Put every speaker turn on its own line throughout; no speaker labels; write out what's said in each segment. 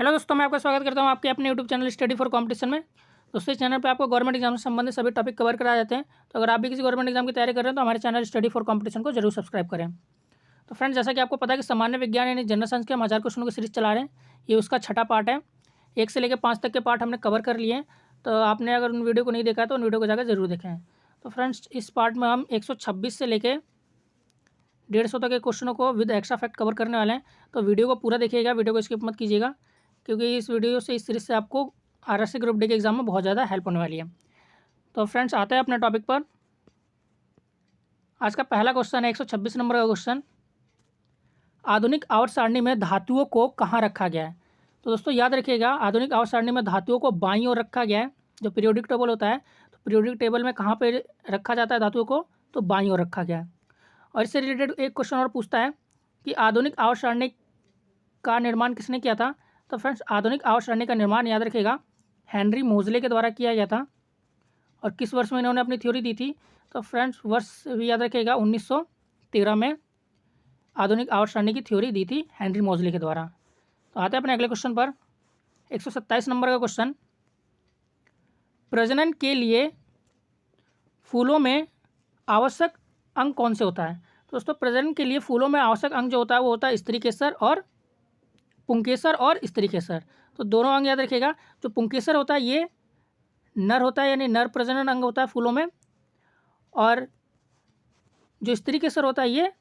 Hello दोस्तों, मैं आपका स्वागत करता हूं आपके अपने YouTube channel study for competition में। दोस्तों, इस चैनल पे आपको गवर्नमेंट एग्जाम से संबंधित सभी टॉपिक कवर कराए जाते हैं। तो अगर आप भी किसी गवर्नमेंट एग्जाम की तैयारी कर रहे हैं तो हमारे चैनल स्टडी फॉर कंपटीशन को जरूर सब्सक्राइब करें। तो फ्रेंड्स, जैसा कि आपको पता है कि सामान्य विज्ञान यानी जनरल साइंस के हम 1000 क्वेश्चनों की सीरीज चला रहे हैं। ये उसका छठा पार्ट है। 1 से लेकर 5 तक के पार्ट हमने कवर कर लिए हैं। तो आपने अगर उन वीडियो को नहीं देखा तो उन वीडियो को जाकर जरूर देखें। तो फ्रेंड्स, इस पार्ट में हम 126 से लेकर 150 तक के क्वेश्चनों को विद एक्स्ट्रा फैक्ट कवर करने वाले हैं। तो वीडियो को पूरा देखिएगा, वीडियो को स्किप मत कीजिएगा, क्योंकि इस वीडियो से, इस सीरीज से आपको आरएससी ग्रुप डी के एग्जाम में बहुत ज़्यादा हेल्प होने वाली है। तो फ्रेंड्स, आते हैं अपने टॉपिक पर। आज का पहला क्वेश्चन है 126 नंबर का क्वेश्चन। आधुनिक आवर्त सारणी में धातुओं को कहाँ रखा गया है? तो दोस्तों याद रखिएगा, आधुनिक आवर्त सारणी में धातुओं को बाईं ओर रखा गया है। जो पीरियोडिक टेबल होता है, तो पीरियोडिक टेबल में कहाँ पर रखा जाता है धातुओं को? तो बाईं ओर रखा गया है। और इससे रिलेटेड एक क्वेश्चन और पूछता है कि आधुनिक आवर्त सारणी का निर्माण किसने किया था? तो फ्रेंड्स, आधुनिक आवर्त सारणी का निर्माण याद रखिएगा हेनरी मोजले के द्वारा किया गया था। और किस वर्ष में इन्होंने अपनी थ्योरी दी थी? तो फ्रेंड्स, वर्ष भी याद रखिएगा 1913 में आधुनिक आवर्त सारणी की थ्योरी दी थी हेनरी मोजले के द्वारा। तो आते हैं अपने अगले क्वेश्चन पर। 127 नंबर का क्वेश्चन। प्रजनन के लिए फूलों में आवश्यक अंग कौन से होता है? तो दोस्तों, प्रजनन के लिए फूलों में आवश्यक अंग जो होता है वो होता है स्त्री केसर और पुंकेसर और स्त्री केसर। तो दोनों अंग याद रखिएगा। जो पुंकेसर होता है ये नर होता है, यानी नर प्रजनन अंग होता है फूलों में। और जो स्त्री केसर होता है ये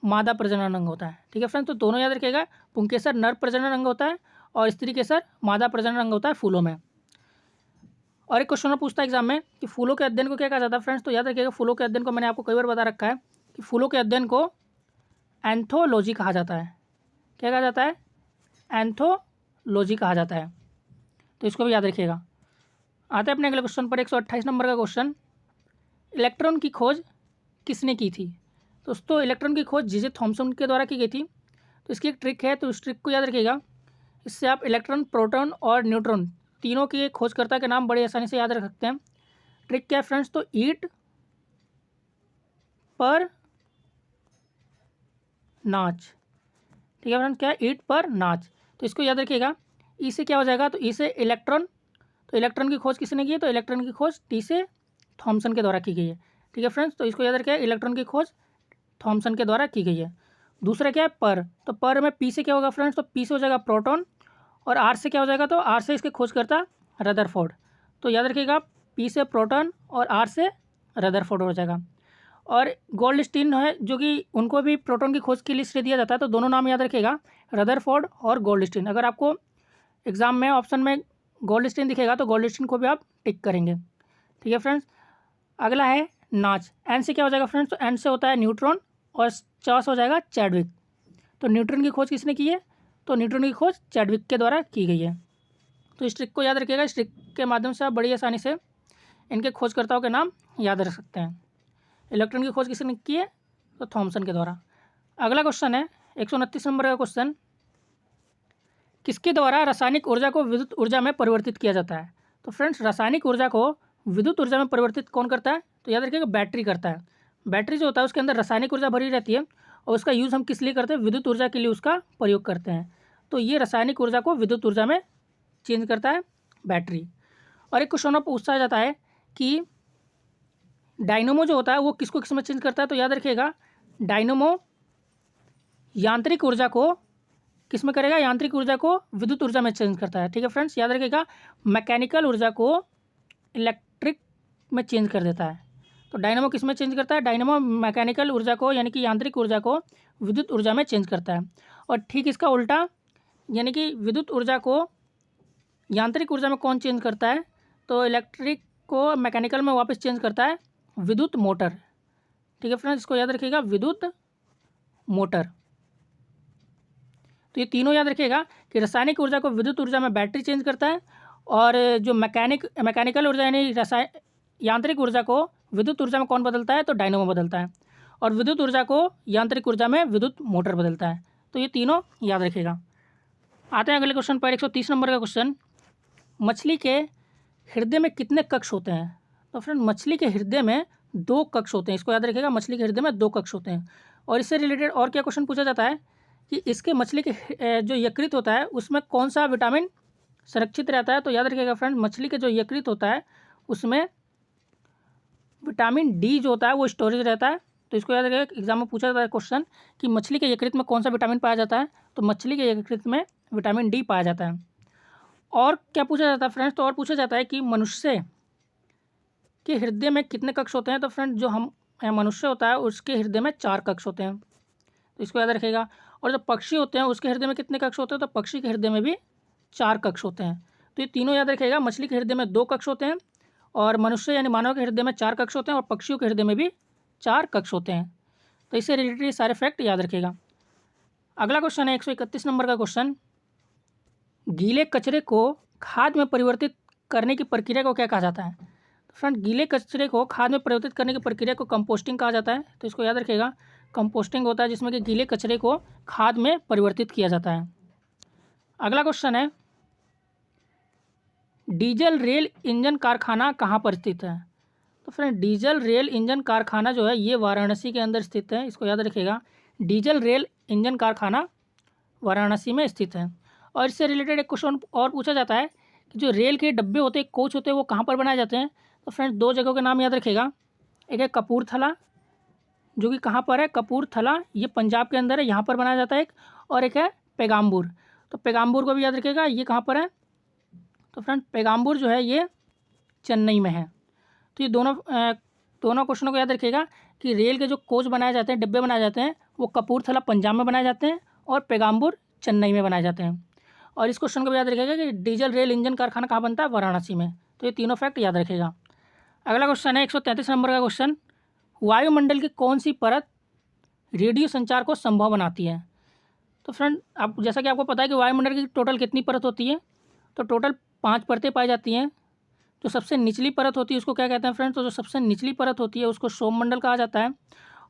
मादा प्रजनन अंग होता है। ठीक है फ्रेंड्स, तो दोनों याद रखिएगा। पुंकेसर नर प्रजनन अंग होता है और स्त्री केसर मादा प्रजनन अंग होता है फूलों में। और एक क्वेश्चन पूछता है एग्जाम में कि फूलों के अध्ययन को क्या कहा जाता है? फ्रेंड्स, तो याद रखिएगा, फूलों के अध्ययन को मैंने आपको कई बार बता रखा है कि फूलों के अध्ययन को एंथोलॉजी कहा जाता है। क्या कहा जाता है? एंथोलॉजी कहा जाता है। तो इसको भी याद रखिएगा। आते हैं अपने अगले क्वेश्चन पर। 128 नंबर का क्वेश्चन। इलेक्ट्रॉन की खोज किसने की थी? दोस्तों, इलेक्ट्रॉन की खोज जे थॉमसन के द्वारा की गई थी। तो इसकी एक ट्रिक है, तो इस ट्रिक को याद रखिएगा। इससे आप इलेक्ट्रॉन, प्रोटॉन और न्यूट्रॉन तीनों के खोजकर्ता के नाम बड़ी आसानी से याद रख सकते हैं। ट्रिक क्या है फ्रेंड्स? तो ईट पर नाच। ठीक है फ्रेंड्स, क्या है? ईट पर नाच। तो इसको याद रखिएगा। ई से क्या हो जाएगा? तो ई से इलेक्ट्रॉन। तो इलेक्ट्रॉन की खोज किसने की है? तो इलेक्ट्रॉन की खोज टी से थॉमसन के द्वारा की गई है। ठीक है फ्रेंड्स, तो इसको याद रखिएगा, इलेक्ट्रॉन की खोज थॉमसन के द्वारा की गई है। दूसरा क्या है? पर। तो पर में पी से क्या होगा फ्रेंड्स? तो पी से हो जाएगा प्रोटॉन। और आर से क्या हो जाएगा? तो आर से इसके खोज करता रदरफोर्ड। तो याद रखिएगा, पी से प्रोटॉन और आर से रदरफोर्ड हो जाएगा। और गोल्डस्टीन है, जो कि उनको भी प्रोटॉन की खोज के लिए श्रेय दिया जाता है। तो दोनों नाम याद रखिएगा, रदरफोर्ड और गोल्डस्टीन। अगर आपको एग्जाम में ऑप्शन में गोल्डस्टीन दिखेगा तो गोल्डस्टीन को भी आप टिक करेंगे। ठीक है फ्रेंड्स, अगला है नाच। एन से क्या हो जाएगा फ्रेंड्स? तो एन से होता है न्यूट्रॉन और चास हो जाएगा चैडविक। तो न्यूट्रॉन की खोज किसने की है? तो न्यूट्रॉन की खोज चैडविक के द्वारा की गई है। तो इस ट्रिक को याद रखिएगा। इस ट्रिक के माध्यम से आप बड़ी आसानी से इनके खोजकर्ताओं के नाम याद रख सकते हैं। इलेक्ट्रॉन की खोज किसने की है? तो थॉमसन के द्वारा। अगला क्वेश्चन है 129 नंबर का क्वेश्चन। किसके द्वारा रासायनिक ऊर्जा को विद्युत ऊर्जा में परिवर्तित किया जाता है? तो फ्रेंड्स, रासायनिक ऊर्जा को विद्युत ऊर्जा में परिवर्तित कौन करता है? तो याद रखिएगा, बैटरी करता है। बैटरी जो होता है उसके अंदर रासायनिक ऊर्जा भरी रहती है और उसका यूज़ हम किस लिए करते हैं? विद्युत ऊर्जा के लिए उसका प्रयोग करते हैं। तो ये रासायनिक ऊर्जा को विद्युत ऊर्जा में चेंज करता है बैटरी। और एक क्वेश्चन पूछा जाता है कि डायनोमो जो होता है वो किसको किस में चेंज करता है? तो याद रखिएगा, डायनोमो यांत्रिक ऊर्जा को किस में करेगा? यांत्रिक ऊर्जा को विद्युत ऊर्जा में चेंज करता है। ठीक है फ्रेंड्स, याद रखिएगा, मैकेनिकल ऊर्जा को इलेक्ट्रिक में चेंज कर देता है। तो डायनोमो किस में चेंज करता है? डायनोमो मैकेनिकल ऊर्जा को, यानी कि यांत्रिक ऊर्जा को विद्युत ऊर्जा में चेंज करता है। और ठीक इसका उल्टा, यानी कि विद्युत ऊर्जा को यांत्रिक ऊर्जा में कौन चेंज करता है? तो इलेक्ट्रिक को मैकेनिकल में वापस चेंज करता है विद्युत मोटर। ठीक है फ्रेंड्स, इसको याद रखिएगा, विद्युत मोटर। तो ये तीनों याद रखिएगा कि रासायनिक ऊर्जा को विद्युत ऊर्जा में बैटरी चेंज करता है, और जो मैकेनिकल ऊर्जा यानी यांत्रिक ऊर्जा को विद्युत ऊर्जा में कौन बदलता है? तो डायनोमो बदलता है। और विद्युत ऊर्जा को यांत्रिक ऊर्जा में विद्युत मोटर बदलता है। तो ये तीनों याद रखिएगा। आते हैं अगले क्वेश्चन पर। 130 नंबर का क्वेश्चन। मछली के हृदय में कितने कक्ष होते हैं? तो फ्रेंड, मछली के हृदय में 2 कक्ष होते हैं। इसको याद रखिएगा, मछली के हृदय में 2 कक्ष होते हैं। और इससे रिलेटेड और क्या क्वेश्चन पूछा जाता है कि इसके मछली के जो यकृत होता है उसमें कौन सा विटामिन संरक्षित रहता है। तो याद रखिएगा फ्रेंड, मछली के जो यकृत होता है उसमें विटामिन डी जो होता है वो स्टोरेज रहता है। तो इसको याद रखिएगा, एग्जाम में पूछा जाता है क्वेश्चन कि मछली के यकृत में कौन सा विटामिन पाया जाता है, तो मछली के यकृत में विटामिन डी पाया जाता है। और क्या पूछा जाता है फ्रेंड्स, तो और पूछा जाता है कि मनुष्य के हृदय में कितने कक्ष होते हैं। तो फ्रेंड जो हम मनुष्य होता है उसके हृदय में 4 कक्ष होते हैं, तो इसको याद रखिएगा। और जो पक्षी होते हैं उसके हृदय में कितने कक्ष होते हैं, तो पक्षी के हृदय में भी 4 कक्ष होते हैं। तो ये तीनों याद रखिएगा, मछली के हृदय में 2 कक्ष होते हैं और मनुष्य यानी मानव के हृदय में 4 कक्ष होते हैं और पक्षियों के हृदय में भी 4 कक्ष होते हैं। तो इससे रिलेटेड सारे फैक्ट याद रखिएगा। अगला क्वेश्चन है 131 नंबर का क्वेश्चन, गीले कचरे को खाद में परिवर्तित करने की प्रक्रिया को क्या कहा जाता है। तो फ्रेंड गीले कचरे को खाद में परिवर्तित करने की प्रक्रिया को कंपोस्टिंग कहा जाता है। तो इसको याद रखिएगा, कंपोस्टिंग होता है जिसमें कि गीले कचरे को खाद में परिवर्तित किया जाता है। अगला क्वेश्चन है, डीजल रेल इंजन कारखाना कहाँ पर स्थित है। तो फ्रेंड डीजल रेल इंजन कारखाना जो है ये वाराणसी के अंदर स्थित है। इसको याद रखिएगा, डीजल रेल इंजन कारखाना वाराणसी में स्थित है। और इससे रिलेटेड एक क्वेश्चन और पूछा जाता है कि जो रेल के डब्बे होते हैं, कोच होते हैं, वो कहाँ पर बनाए जाते हैं। तो फ्रेंड्स 2 जगहों के नाम याद रखिएगा, एक है कपूरथला जो कि कहाँ पर है, कपूरथला ये पंजाब के अंदर है, यहाँ पर बनाया जाता है एक, और एक है पेगाम्बूर। तो पेगाम्बूर को भी याद रखिएगा, ये कहाँ पर है, तो फ्रेंड पेगाम्बूर जो है ये चेन्नई में है। तो ये दोनों क्वेश्चनों को याद रखिएगा कि रेल के जो कोच बनाए जाते हैं, डिब्बे बनाए जाते हैं, वो कपूरथला पंजाब में बनाए जाते हैं और पेगाम्बूर चेन्नई में बनाए जाते हैं। और इस क्वेश्चन को भी याद रखिएगा कि डीजल रेल इंजन कारखाना कहाँ बनता है, वाराणसी में। तो ये तीनों फैक्ट याद रखिएगा। अगला क्वेश्चन है 133 नंबर का क्वेश्चन, वायुमंडल की कौन सी परत रेडियो संचार को संभव बनाती है। तो फ्रेंड आप जैसा कि आपको पता है कि वायुमंडल की टोटल कितनी परत होती है, तो टोटल 5 परतें पाई जाती हैं। जो सबसे निचली परत होती है उसको क्या कहते हैं फ्रेंड्स, तो जो सबसे निचली परत होती है उसको सौममंडल कहा जाता है।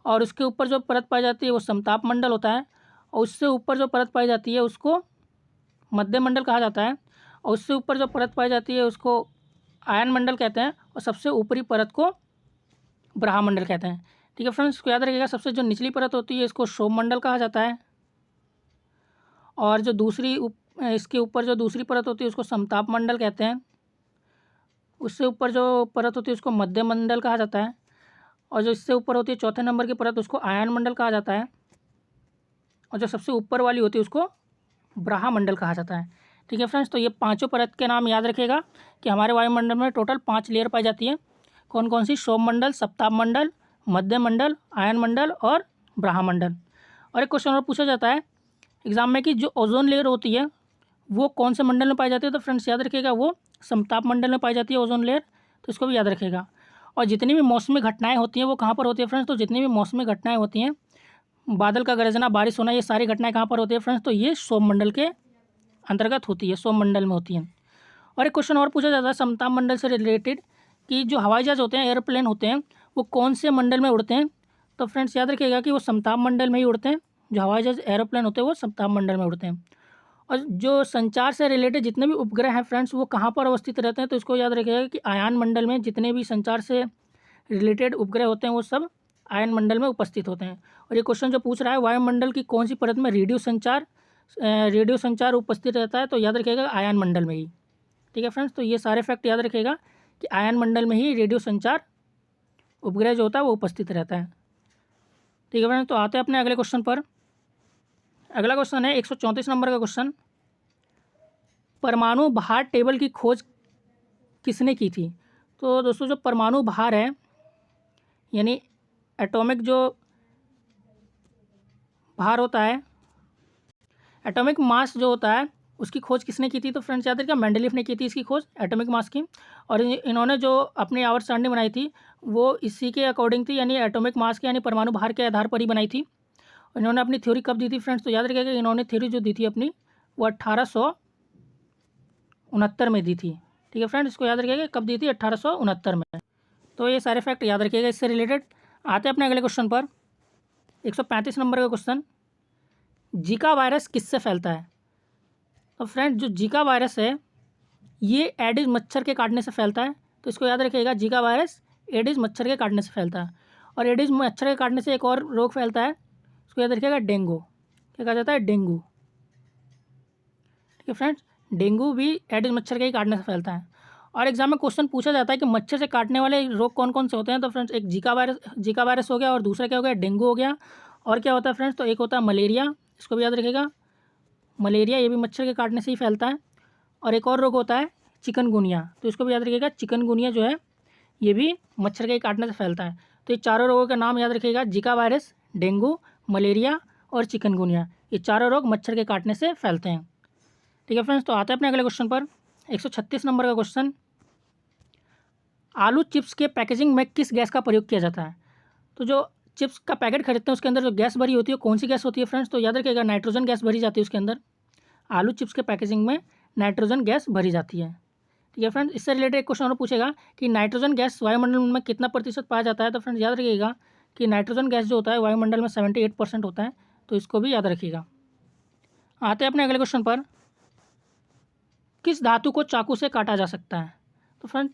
और उसके ऊपर जो परत पाई जाती है वो समताप मंडल होता है। और उससे ऊपर जो परत पाई जाती है उसको मध्य मंडल कहा जाता है। और उससे ऊपर जो परत पाई जाती है उसको आयन मंडल कहते हैं। और सबसे ऊपरी परत को ब्रह्मंडल कहते हैं। ठीक है फ्रेंड्स, इसको याद रखिएगा, सबसे जो निचली परत होती है इसको सौममंडल कहा जाता है। और जो इसके ऊपर जो दूसरी परत होती है उसको समताप मंडल कहते हैं। उससे ऊपर जो परत होती है उसको मध्य मंडल कहा जाता है। और जो इससे ऊपर होती है चौथे नंबर की परत उसको आयन मंडल कहा जाता है। और जो सबसे ऊपर वाली होती है उसको ब्रह्मंडल कहा जाता है। ठीक है फ्रेंड्स, तो ये 5 परत के नाम याद रखिएगा कि हमारे वायुमंडल में टोटल 5 लेयर पाई जाती है। कौन कौन सी, सौममंडल, सप्ताप मंडल, मध्य मंडल, आयन मंडल और ब्रह्मंडल। और एक क्वेश्चन और पूछा जाता है एग्जाम में कि जो ओजोन लेयर होती है वो कौन से मंडल में पाई जाती है। तो फ्रेंड्स याद रखिएगा वो समताप मंडल में पाई जाती है ओजोन लेयर। तो इसको भी याद रखिएगा। और जितनी भी मौसमी घटनाएं होती हैं वो कहाँ पर होती है फ्रेंड्स, तो जितनी भी मौसमी घटनाएं होती हैं, बादल का गरजना, बारिश होना, ये सारी घटनाएं कहाँ पर होती है फ्रेंड्स, तो ये सौममंडल के अंतर्गत होती है, सौममंडल में होती हैं। और एक क्वेश्चन और पूछा जाता है समताप मंडल से रिलेटेड कि जो हवाई जहाज होते हैं, एयरप्लेन होते हैं, वो कौन से मंडल में उड़ते हैं। तो फ्रेंड्स याद रखिएगा कि वो समताप मंडल में ही उड़ते हैं। जो हवाई जहाज एरोप्लेन होते हैं वो समताप मंडल में उड़ते हैं। और जो संचार से रिलेटेड जितने भी उपग्रह हैं फ्रेंड्स वो कहाँ पर अवस्थित रहते हैं, तो इसको याद रखिएगा कि आयन मंडल में जितने भी संचार से रिलेटेड उपग्रह होते हैं वो सब आयन मंडल में उपस्थित होते हैं। और ये क्वेश्चन जो पूछ रहा है वायुमंडल की कौन सी परत में रेडियो संचार उपस्थित रहता है, तो याद रखिएगा आयन मंडल में ही। ठीक है फ्रेंड्स, तो ये सारे फैक्ट याद रखिएगा कि आयन मंडल में ही रेडियो संचार उपग्रह जो होता है वो उपस्थित रहता है। ठीक है फ्रेंड्स, तो आते हैं अपने अगले क्वेश्चन पर। अगला क्वेश्चन है 134 नंबर का क्वेश्चन, परमाणु भार टेबल की खोज किसने की थी। तो दोस्तों जो परमाणु भार है यानी एटॉमिक जो भार होता है, एटॉमिक मास जो होता है उसकी खोज किसने की थी। तो फ्रेंड्स याद रखिएगा मेंडलीफ ने की थी इसकी खोज एटॉमिक मास की। और इन्होंने जो अपनी आवर्त सारणी बनाई थी वो इसी के अकॉर्डिंग थी, यानी एटॉमिक मास के यानी परमाणु भार के आधार पर ही बनाई थी। इन्होंने अपनी थ्योरी कब दी थी फ्रेंड्स, तो याद रखिएगा इन्होंने थ्योरी जो दी थी अपनी वो 1869 में दी थी। ठीक है फ्रेंड्स, इसको याद रखिएगा कब दी थी, 1869 में। तो ये सारे फैक्ट याद रखिएगा इससे रिलेटेड। आते हैं अपने अगले क्वेश्चन पर। 135 नंबर का क्वेश्चन, जीका वायरस किससे फैलता है। तो फ्रेंड्स जो जीका वायरस है ये एडिस मच्छर के काटने से फैलता है। तो इसको याद रखिएगा, जीका वायरस एडिस मच्छर के काटने से फैलता है। और एडिस मच्छर के काटने से एक और रोग फैलता है, इसको याद रखिएगा डेंगू। क्या कहा जाता है, डेंगू। ठीक है फ्रेंड्स, डेंगू भी एडिस मच्छर के ही काटने से फैलता है। और एग्जाम में क्वेश्चन पूछा जाता है कि मच्छर से काटने वाले रोग कौन कौन से होते हैं। तो फ्रेंड्स एक जीका वायरस हो गया, और दूसरा क्या हो गया, डेंगू हो गया। और क्या होता है फ्रेंड्स, तो एक होता है मलेरिया, इसको भी याद रखिएगा, मलेरिया ये भी मच्छर के काटने से ही फैलता है। और एक और रोग होता है चिकनगुनिया, तो इसको भी याद रखिएगा, चिकनगुनिया जो है ये भी मच्छर के काटने से फैलता है। तो ये चारों रोगों का नाम याद रखिएगा, जीका वायरस, डेंगू, मलेरिया और चिकनगुनिया, ये चारों रोग मच्छर के काटने से फैलते हैं। ठीक है फ्रेंड्स, तो आते हैं अपने अगले क्वेश्चन पर। 136 नंबर का क्वेश्चन, आलू चिप्स के पैकेजिंग में किस गैस का प्रयोग किया जाता है। तो जो चिप्स का पैकेट खरीदते हैं उसके अंदर जो गैस भरी होती है कौन सी गैस होती है फ्रेंड्स, तो याद रखिएगा नाइट्रोजन गैस भरी जाती है उसके अंदर। आलू चिप्स के पैकेजिंग में नाइट्रोजन गैस भरी जाती है। ठीक है फ्रेंड्स, इससे रिलेटेड एक क्वेश्चन और पूछेगा कि नाइट्रोजन गैस वायुमंडल में कितना प्रतिशत पाया जाता है। तो फ्रेंड्स याद रखिएगा कि नाइट्रोजन गैस जो होता है वायुमंडल में 78% होता है, तो इसको भी याद रखिएगा। आते हैं अपने अगले क्वेश्चन पर, किस धातु को चाकू से काटा जा सकता है। तो फ्रेंड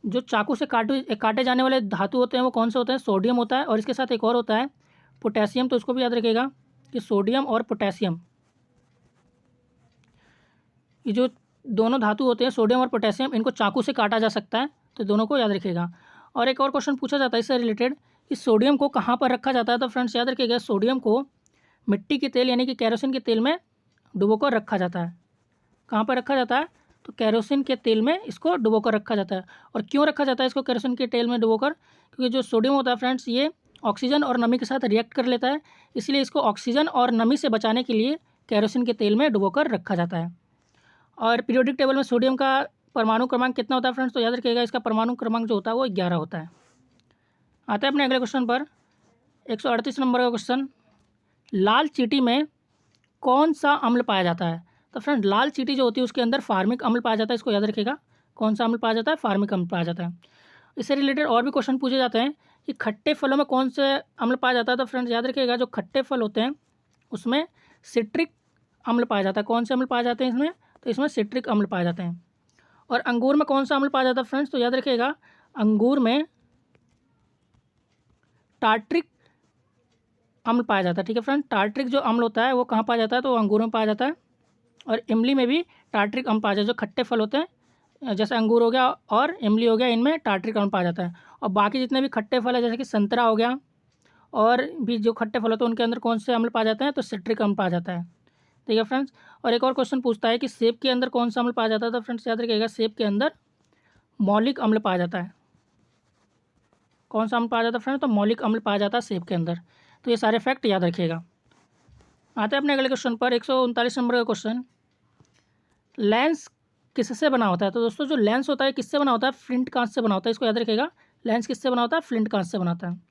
जो चाकू से काटे जाने वाले धातु होते हैं वो कौन से होते हैं, सोडियम होता है, और इसके साथ एक और होता है पोटेशियम। तो इसको भी याद रखिएगा कि सोडियम और पोटेशियम, ये जो दोनों धातु होते हैं सोडियम और पोटेशियम, इनको चाकू से काटा जा सकता है, तो दोनों को याद रखिएगा। और एक और क्वेश्चन पूछा जाता है इससे रिलेटेड कि सोडियम को कहाँ पर रखा जाता है। तो फ्रेंड्स याद रखिएगा, सोडियम को मिट्टी के तेल यानी कि केरोसिन के तेल में डुबोकर रखा जाता है। कहाँ पर रखा जाता है, तो केरोसिन के तेल में इसको डुबोकर रखा जाता है। और क्यों रखा जाता है इसको केरोसिन के तेल में डुबोकर, क्योंकि जो सोडियम होता है फ्रेंड्स ये ऑक्सीजन और नमी के साथ रिएक्ट कर लेता है, इसलिए इसको ऑक्सीजन और नमी से बचाने के लिए केरोसिन के तेल में डुबोकर रखा जाता है। और पीरियोडिक टेबल में सोडियम का परमाणु क्रमांक कितना होता है फ्रेंड्स, तो याद रखिएगा इसका परमाणु क्रमांक जो होता है वो 11 होता है। आते हैं अपने अगले क्वेश्चन पर, 138 नंबर का क्वेश्चन, लाल चींटी में कौन सा अम्ल पाया जाता है। तो फ्रेंड लाल चींटी जो होती है उसके अंदर फार्मिक अम्ल पाया जाता है, इसको याद रखिएगा। कौन सा अम्ल पाया जाता है, फार्मिक अम्ल पाया जाता है। इससे रिलेटेड और भी क्वेश्चन पूछे जाते हैं कि खट्टे फलों में कौन से अम्ल पाया जाता है। तो फ्रेंड्स याद रखिएगा जो खट्टे फल होते हैं उसमें सिट्रिक अम्ल पाया जाता है। कौन से अम्ल पाए जाते हैं इसमें, तो इसमें सिट्रिक अम्ल पाए जाते हैं। और अंगूर में कौन सा अम्ल पाया जाता है फ्रेंड्स, तो याद रखिएगा अंगूर में टार्ट्रिक अम्ल पाया जाता है। ठीक है फ्रेंड, टार्ट्रिक जो अम्ल होता है वो कहाँ पाया जाता है, तो अंगूर में पाया जाता है। और इमली में भी टार्ट्रिक अम्ल पाया जाता है। जो खट्टे फल होते हैं जैसे अंगूर हो गया और इमली हो गया, इनमें टार्ट्रिक अम्ल पाया जाता है। और बाकी जितने भी खट्टे फल है जैसे कि संतरा हो गया और भी जो खट्टे फल होते हैं उनके अंदर कौन से अम्ल पाया जाते हैं, तो सिट्रिक अम्ल पाया जाता है। ठीक है फ्रेंड्स, और एक और क्वेश्चन पूछता है कि सेब के अंदर कौन सा अम्ल पाया जाता है। तो फ्रेंड्स याद रखिएगा सेब के अंदर मौलिक अम्ल पाया जाता है। कौन सा अम्ल पाया जाता है फ्रेंड्स, तो मौलिक अम्ल पाया जाता है सेब के अंदर। तो ये सारे फैक्ट याद रखिएगा। आते हैं अपने अगले क्वेश्चन पर, 139 नंबर का क्वेश्चन, लेंस किससे बना होता है। तो दोस्तों जो लेंस होता है किससे बना होता है, फ्लिंट कांच से बना होता है, इसको याद रखिएगा। लेंस किससे बना होता है, फ्लिंट कांच से बनाता है।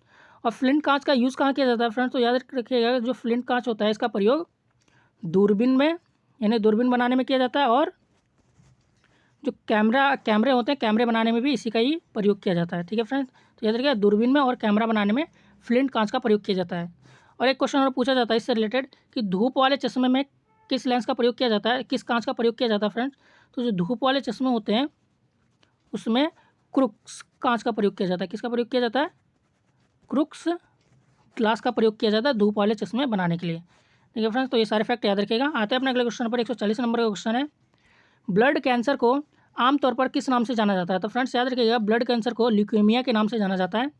और फ्लिंट कांच का यूज़ कहाँ किया जाता है फ्रेंड्स, तो याद रखिएगा जो फ्लिंट कांच होता है इसका प्रयोग दूरबीन में यानी दूरबीन बनाने में किया जाता है, और जो कैमरे होते हैं कैमरे बनाने में भी इसी का ही प्रयोग किया जाता है। ठीक है फ्रेंड्स, तो याद रखिएगा दूरबीन में और कैमरा बनाने में फ्लिंट कांच का प्रयोग किया जाता है। और एक क्वेश्चन और पूछा जाता है इससे रिलेटेड कि धूप वाले चश्मे में किस लेंस का प्रयोग किया जाता है, किस कांच का प्रयोग किया जाता है फ्रेंड्स। तो जो धूप वाले चश्मे होते हैं उसमें क्रुक्स कांच का प्रयोग किया जाता है। किसका प्रयोग किया जाता है, क्रुक्स ग्लास का प्रयोग किया जाता है धूप वाले चश्मे बनाने के लिए। ठीक है फ्रेंड्स, तो ये सारे फैक्ट याद रखिएगा। आते हैं अपने अगले क्वेश्चन पर, 140 नंबर का क्वेश्चन है, ब्लड कैंसर को आमतौर पर किस नाम से जाना जाता है। तो फ्रेंड्स याद रखिएगा ब्लड कैंसर को ल्यूकेमिया के नाम से जाना जाता है।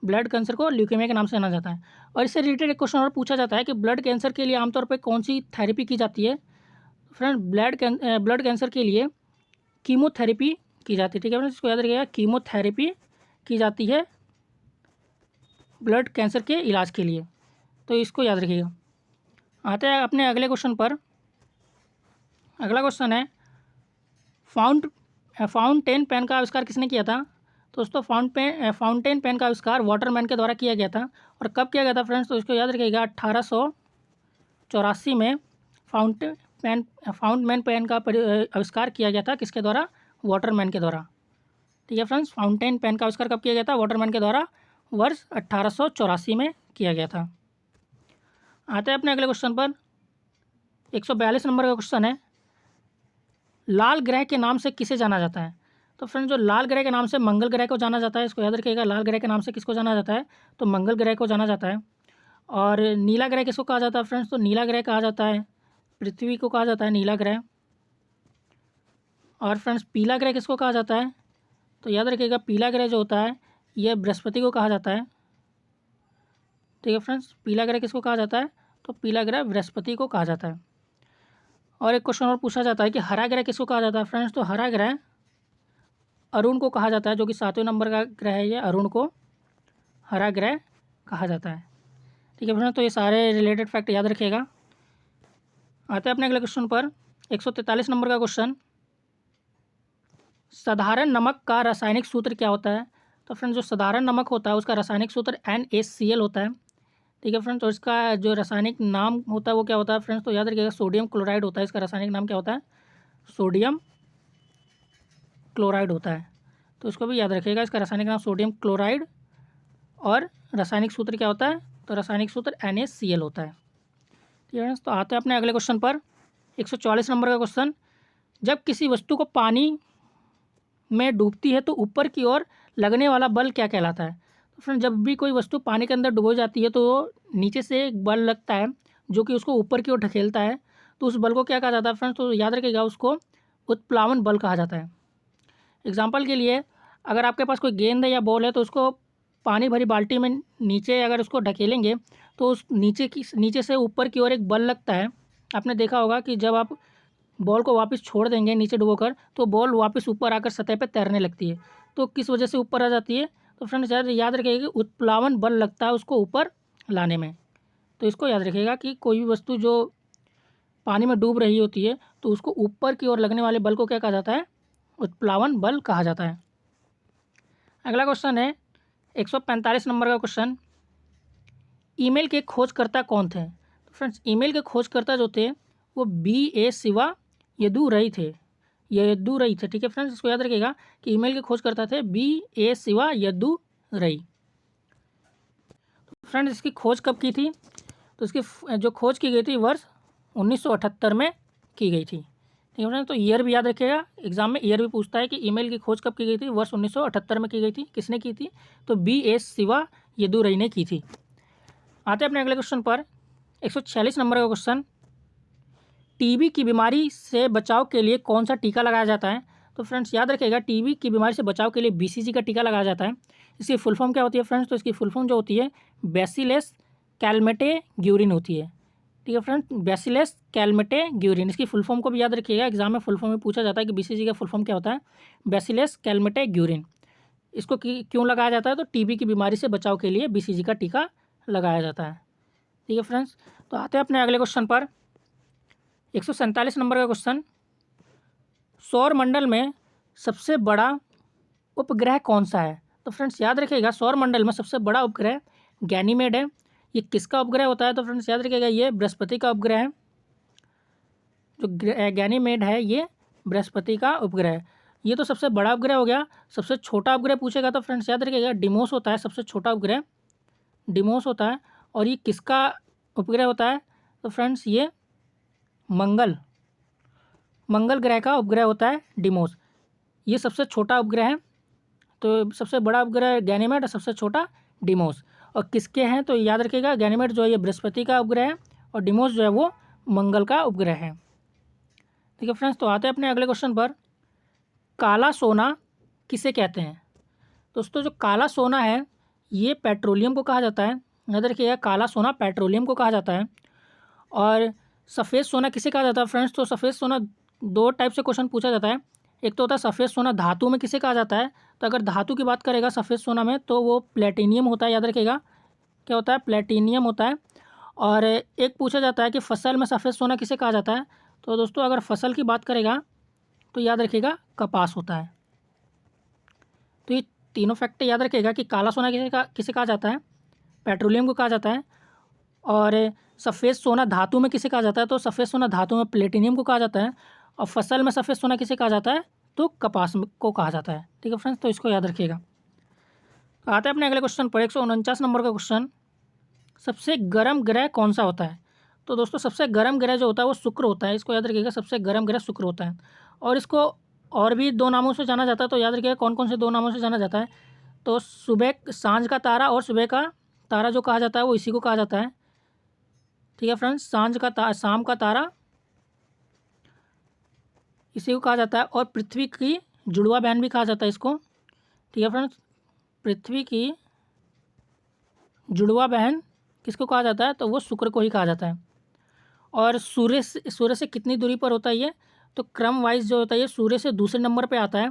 ब्लड कैंसर को ल्यूकेमिया के नाम से जाना जाता है। और इससे रिलेटेड एक क्वेश्चन और पूछा जाता है कि ब्लड कैंसर के लिए आमतौर पर कौन सी थेरेपी की जाती है। फ्रेंड ब्लड कैंसर के लिए कीमोथेरेपी की जाती है। ठीक है फ्रेंड्स, इसको याद रखिएगा, कीमोथेरेपी की जाती है ब्लड कैंसर के इलाज के लिए, तो इसको याद रखिएगा। आते हैं अपने अगले क्वेश्चन पर। अगला क्वेश्चन है, फाउंटेन पेन का आविष्कार किसने किया था। तो दोस्तों फाउंटेन पेन का आविष्कार वाटरमैन के द्वारा किया गया था। और कब किया गया था फ्रेंड्स, तो इसको याद रखिएगा 1884 में फाउंटेन पेन का आविष्कार किया गया था। किसके द्वारा, वाटरमैन के द्वारा। ठीक है फ्रेंड्स, फाउंटेन पेन का आविष्कार कब किया गया था, वाटरमैन के द्वारा वर्ष 1884 में किया गया था। आते हैं अपने अगले क्वेश्चन पर, 142 नंबर का क्वेश्चन है, लाल ग्रह के नाम से किसे जाना जाता है। तो फ्रेंड्स जो लाल ग्रह के नाम से मंगल ग्रह को जाना जाता है, इसको याद रखिएगा। लाल ग्रह के नाम से किसको जाना जाता है, तो मंगल ग्रह को जाना जाता है। और नीला ग्रह किसको कहा जाता है फ्रेंड्स? तो नीला ग्रह कहा जाता है पृथ्वी को कहा जाता है नीला ग्रह। और फ्रेंड्स पीला ग्रह किसको कहा जाता है? तो याद रखिएगा पीला ग्रह जो होता है यह बृहस्पति को कहा जाता है। ठीक है फ्रेंड्स, पीला ग्रह किसको कहा जाता है? तो पीला ग्रह बृहस्पति को कहा जाता है। और एक क्वेश्चन और पूछा जाता है कि हरा ग्रह किसको कहा जाता है फ्रेंड्स? तो हरा ग्रह अरुण को कहा जाता है, जो कि 7वें नंबर का ग्रह है। ये अरुण को हरा ग्रह कहा जाता है। ठीक है फ्रेंड्स, तो ये सारे रिलेटेड फैक्ट याद रखिएगा। आते हैं अपने अगले क्वेश्चन पर। 143 नंबर का क्वेश्चन, साधारण नमक का रासायनिक सूत्र क्या होता है? तो फ्रेंड्स जो साधारण नमक होता है उसका रासायनिक सूत्र NaCl होता है। ठीक है फ्रेंड्स, तो इसका जो रासायनिक नाम होता है वो क्या होता है फ्रेंड्स? तो याद रखिएगा सोडियम क्लोराइड होता है। इसका रासायनिक नाम क्या होता है? सोडियम क्लोराइड होता है। तो इसको भी याद रखिएगा, इसका रासायनिक नाम सोडियम क्लोराइड। और रासायनिक सूत्र क्या होता है? तो रासायनिक सूत्र NaCl होता है। ठीक है फ्रेंड्स, तो आते हैं अपने अगले क्वेश्चन पर। 144 नंबर का क्वेश्चन, जब किसी वस्तु को पानी में डूबती है तो ऊपर की ओर लगने वाला बल क्या कहलाता है? तो फ्रेंड जब भी कोई वस्तु पानी के अंदर डुबो जाती है तो नीचे से एक बल लगता है जो कि उसको ऊपर की ओर ढकेलता है। तो उस बल को क्या कहा जाता है फ्रेंड्स? तो याद रखिएगा उसको उत्प्लावन बल कहा जाता है। एग्जाम्पल के लिए, अगर आपके पास कोई गेंद है या बॉल है तो उसको पानी भरी बाल्टी में नीचे अगर उसको ढकेलेंगे तो उस नीचे से ऊपर की ओर एक बल लगता है। आपने देखा होगा कि जब आप बॉल को वापस छोड़ देंगे नीचे डुबोकर तो बॉल वापस ऊपर आकर सतह पर तैरने लगती है। तो किस वजह से ऊपर आ जाती है? तो फ्रेंड्स याद रखिएगा कि उत्प्लावन बल लगता है उसको ऊपर लाने में। तो इसको याद रखिएगा कि कोई भी वस्तु जो पानी में डूब रही होती है तो उसको ऊपर की ओर लगने वाले बल को क्या कहा जाता है? उत्प्लावन बल कहा जाता है। अगला क्वेश्चन है 145 नंबर का क्वेश्चन, ईमेल के खोजकर्ता कौन थे? तो फ्रेंड्स ईमेल के खोजकर्ता जो थे वो BA शिवा यदुरई थे। ठीक है फ्रेंड्स, इसको याद रखिएगा कि ईमेल के खोजकर्ता थे BA शिवा यदुरई। फ्रेंड्स इसकी खोज कब की थी? तो इसकी जो खोज की गई थी वर्ष 1978 में की गई थी। ठीक है फ्रेंड्स, तो ईयर भी याद रखिएगा, एग्जाम में ईयर भी पूछता है कि ईमेल की खोज कब की गई थी। वर्ष 1978 में की गई थी। किसने की थी? तो BA शिवा यदुरई ने की थी। आते हैं अपने अगले क्वेश्चन पर। 146 नंबर का क्वेश्चन, टीबी की बीमारी से बचाव के लिए कौन सा टीका लगाया जाता है? तो फ्रेंड्स याद रखिएगा टीबी की बीमारी से बचाव के लिए BCG का टीका लगाया जाता है। इसकी फुल फॉर्म क्या होती है फ्रेंड्स? तो इसकी फुल फॉर्म जो होती है बैसिलस कैलमेटे-ग्यूरिन होती है। ठीक है फ्रेंड्स, बैसिलस कैलमेटे-ग्यूरिन, इसकी फुल फॉर्म को भी याद रखिएगा। एग्जाम में फुल फॉर्म में पूछा जाता है कि BCG का फुल फॉर्म क्या होता है? Bacillus Calmette-Guérin. इसको क्यों लगाया जाता है? तो टीबी की बीमारी से बचाव के लिए BCG का टीका लगाया जाता है। ठीक है फ्रेंड्स, तो आते हैं अपने अगले क्वेश्चन पर। 147 नंबर का क्वेश्चन, सौर मंडल में सबसे बड़ा उपग्रह कौन सा है? तो फ्रेंड्स याद रखिएगा सौर मंडल में सबसे बड़ा उपग्रह गैनीमेड है। ये किसका उपग्रह होता है? तो फ्रेंड्स याद रखिएगा ये बृहस्पति का उपग्रह है। जो गैनीमेड है ये बृहस्पति का उपग्रह है। ये तो सबसे बड़ा उपग्रह हो गया। सबसे छोटा उपग्रह पूछेगा तो फ्रेंड्स याद रखिएगा डिमोस होता है सबसे छोटा उपग्रह, डिमोस होता है। और ये किसका उपग्रह होता है? तो फ्रेंड्स ये मंगल ग्रह का उपग्रह होता है डिमोस। ये सबसे छोटा उपग्रह है। तो सबसे बड़ा उपग्रह गैनीमेड और सबसे छोटा डिमोस। और किसके हैं? तो याद रखिएगा गैनीमेड जो है ये बृहस्पति का उपग्रह है और डिमोस जो है वो मंगल का उपग्रह है। ठीक है फ्रेंड्स, तो आते हैं अपने अगले क्वेश्चन पर। काला सोना किसे कहते हैं? दोस्तों जो काला सोना है ये पेट्रोलियम को कहा जाता है। याद रखिएगा काला सोना पेट्रोलियम को कहा जाता है। और सफ़ेद सोना किसे कहा जाता है फ्रेंड्स? तो सफ़ेद सोना दो टाइप से क्वेश्चन पूछा जाता है। एक तो होता है सफ़ेद सोना धातु में किसे कहा जाता है? तो अगर धातु की बात करेगा सफ़ेद सोना में तो वो प्लेटिनियम होता है। याद रखिएगा क्या होता है? प्लेटिनियम होता है। और एक पूछा जाता है कि फसल में सफ़ेद सोना किसे कहा जाता है? तो दोस्तों अगर फसल की बात करेगा तो याद रखिएगा कपास होता है। तो ये तीनों फैक्ट याद रखिएगा कि काला सोना किसे कहा जाता है? पेट्रोलियम को कहा जाता है। और सफ़ेद सोना धातु में किसे कहा जाता है? तो सफ़ेद सोना धातु में प्लेटिनियम को कहा जाता है। और फसल में सफ़ेद सोना किसे कहा जाता है? तो कपास को कहा जाता है। ठीक है फ्रेंड्स, तो इसको याद रखिएगा। आते हैं अपने अगले क्वेश्चन पर। 149 नंबर का क्वेश्चन, सबसे गर्म ग्रह कौन सा होता है? तो दोस्तों सबसे गर्म ग्रह जो होता है वो शुक्र होता है। इसको याद रखिएगा सबसे गर्म ग्रह शुक्र होता है। और इसको और भी दो नामों से जाना जाता है। तो याद रखिएगा कौन कौन से दो नामों से जाना जाता है? तो सुबह सांझ का तारा और सुबह का तारा जो कहा जाता है वो इसी को कहा जाता है। ठीक है फ्रेंड्स, शाम का तारा इसी को कहा जाता है। और पृथ्वी की जुड़वा बहन भी कहा जाता है इसको। ठीक है फ्रेंड्स, पृथ्वी की जुड़वा बहन किसको कहा जाता है, तो वो शुक्र को ही कहा जाता है। और सूर्य से कितनी दूरी पर होता है ये, तो क्रम वाइज जो होता है ये सूर्य से दूसरे नंबर पे आता है।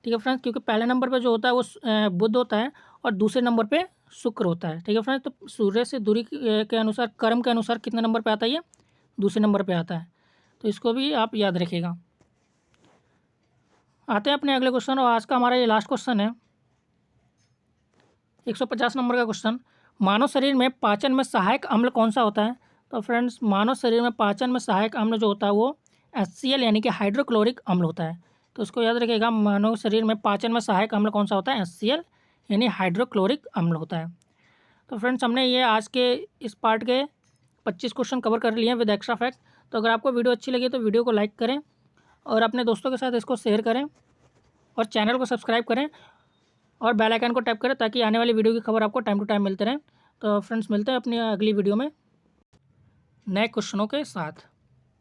ठीक है फ्रेंड्स, क्योंकि पहले नंबर पे जो होता है वो बुध होता है और दूसरे नंबर पे शुक्र होता है। ठीक है फ्रेंड्स, तो सूर्य से दूरी के अनुसार, क्रम के अनुसार कितने नंबर पे आता है ये, दूसरे नंबर पे आता है। तो इसको भी आप याद रखिएगा। आते हैं अपने अगले क्वेश्चन, और आज का हमारा ये लास्ट क्वेश्चन है 150 नंबर का क्वेश्चन। मानव शरीर में पाचन में सहायक अम्ल कौन सा होता है। तो फ्रेंड्स, मानव शरीर में पाचन में सहायक अम्ल जो होता है वो HCl यानी कि हाइड्रोक्लोरिक अम्ल होता है। तो इसको याद रखिएगा, मानव शरीर में पाचन में सहायक अम्ल कौन सा होता है, HCl यानी हाइड्रोक्लोरिक अम्ल होता है। तो फ्रेंड्स, हमने ये आज के इस पार्ट के 25 क्वेश्चन कवर कर लिए हैं विद एक्स्ट्रा फैक्ट। तो अगर आपको वीडियो अच्छी लगी तो वीडियो को लाइक करें और अपने दोस्तों के साथ इसको शेयर करें और चैनल को सब्सक्राइब करें और बेल आइकन को टैप करें ताकि आने वाली वीडियो की खबर आपको टाइम टू टाइम मिलते रहें। तो फ्रेंड्स, मिलते हैं अपनी अगली वीडियो में नए क्वेश्चनों के साथ।